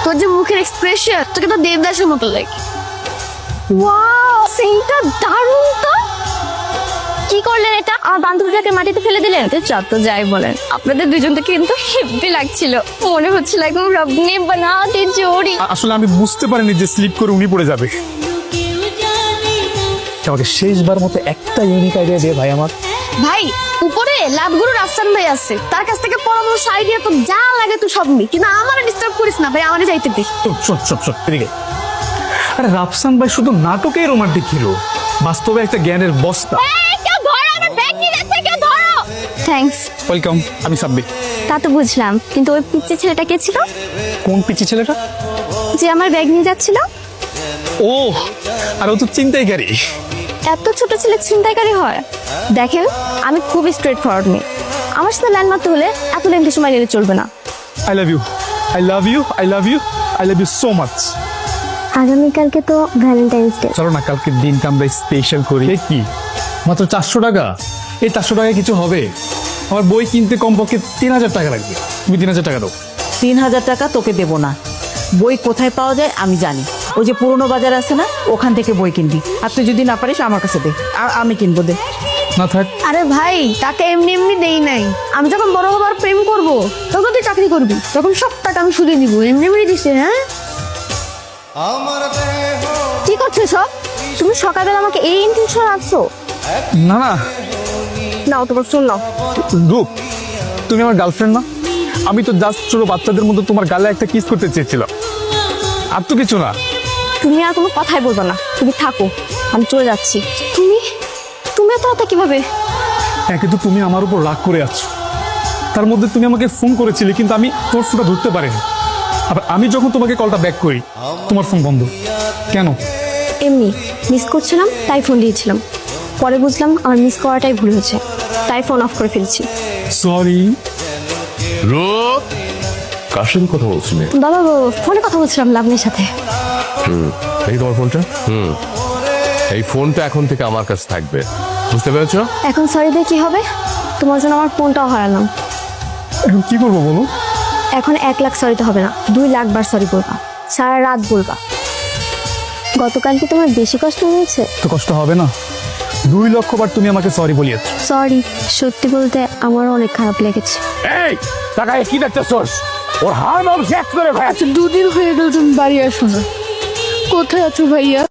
তোর যে মুখের এক্সপ্রেশন, তোকে তো দেবদাসের মতো লাগে। ওয়াও, সিনটা দারুণ তো। কি করলেন এটা? আমার বান্ধবীটাকে মাটিতে ফেলে দিলেন? যত যাই বলেন, আপনাদের দুজনকে কিন্তু হেব্বি লাগছিল। মনে হচ্ছিল একদম রবনে বানাতে জোড়ি। আসলে আমি বুঝতে পারিনি যে স্লিপ করে উনি পড়ে যাবে। আমাকে শেষবার মতো একটা ইউনিক আইডিয়া দিয়ে ভাই আমার। ভাই, উপরে লাভগুরু রাফসান ভাই আছে, তার কাছ থেকে পরামর্শ আইডিয়া তো যা লাগে তুই সব নি, কিন্তু আমারে ডিস্টার্ব করিস না ভাই, আমারে যাইতে দে। শোন এদিকে। আরে রাফসান ভাই শুধু নাটকেই রোমান্টিক হিরো, বাস্তবে একটা জ্ঞানের বস্তা। থ্যাঙ্কস। ওয়েলকাম, আমি সাব্বির। তা তো বুঝলাম, কিন্তু ওই পিচ্চি ছেলেটা কে ছিল? কোন পিচ্চি ছেলেটা? যে আমার ব্যাগ নিয়ে যাচ্ছিল। ও, আর ও তো চিন্তাইকারী। এত ছোট ছেলে ছিনতাইকারী হয়? দেখেন, আমি খুব স্ট্রেট ফরওয়ার্ড মেয়ে। আমার সাথে লাইন মারতে হলে এত লেন্থি সময় নিলে চলবে না। I love you, I love you, I love you, I love you so much. আগামীকালকে তো ভ্যালেন্টাইন্স ডে। চলো না কালকে দিনটা আমরা স্পেশাল করি। কি মাত্র 400 টাকা? এই 400 টাকায় কিছু হবে? আমার বই কিনতে কমপক্ষে 3000 টাকা লাগবে। তুমি 3000 টাকা দাও। 3000 টাকা তোকে দেবো না। বই কোথায় পাওয়া যায় আমি জানি। ওই যে পুরনো বাজার আছে না, ওখান থেকে বই কিনবি। আর তুই যদি না পারিস আমার কাছে দে, আমি কিনবো, দে। না থাক। আরে ভাই, টাকা এমনি এমনি দেই নাই। আমি যখন বড় হবার প্রেম করব, তখন তুই চাকরি করবি, তখন সব টাকা আমি সুদে দিব। এমনি এমনি দিছে? হ্যাঁ, কি করছো সব? তুমি সকালবেলা আমাকে এই ইন্টেনশন আসছো? না না, নাও তোমার শুন নাও। রূপ, তুমি আমার গার্লফ্রেন্ড না? আমি তো জাস্ট ছোট বাচ্চাদের মতো তোমার গালে একটা কিস করতে চেয়েছিলাম, আর তো কিছু না। তুমি আর কোনো কথাই বলবো না, তুমি থাকো, আমি চলে যাচ্ছি। তুমি তুমি এত রাতে কিভাবে? হ্যাঁ, কিন্তু তুমি আমার উপর রাগ করে আছো। তার মধ্যে তুমি আমাকে ফোন করেছিলে, কিন্তু আমি তোমার ফোনটা ধরতে পারিনি। আবার আমি যখন তোমাকে কলটা ব্যাক করি, তোমার ফোন বন্ধ। কেন? এমনি মিস করছিলাম, তাই ফোন দিয়েছিলাম। পরে বুঝলাম আমার মিস করাটাই ভুল হয়েছে, তাই ফোন অফ করে ফেলছি। সরি। রূপ, কার সাথে কথা বলছিলে? বাবা, ফোনে কথা বলছিলাম লাবণীর সাথে। এই তোমার ফোনটা। এই ফোনটা এখন থেকে আমার কাছে থাকবে, বুঝতে পেরেছো? এখন সরি দিয়ে কি হবে? তোমার জন্য আমার ফোনটাও হারালাম। এখন কি করবো বলো? এখন 1 লাখ সরিতে হবে না, 2 লাখ বার সরি বলবা, সারা রাত বলবা। গতকাল কি তোমার বেশি কষ্ট হয়েছে? তো কষ্ট হবে না? 2 লক্ষ বার তুমি আমাকে সরি বলিয়েছ। সরি, সত্যি বলতে আমারও অনেক খারাপ লেগেছে। এই টাকায় কি দেখতেছস? ওর হাড় মাল শেষ করে ভাই। 2 দিন হয়ে গেল তুমি বাড়ি আসো না, কোথায় আছো ভাইয়া?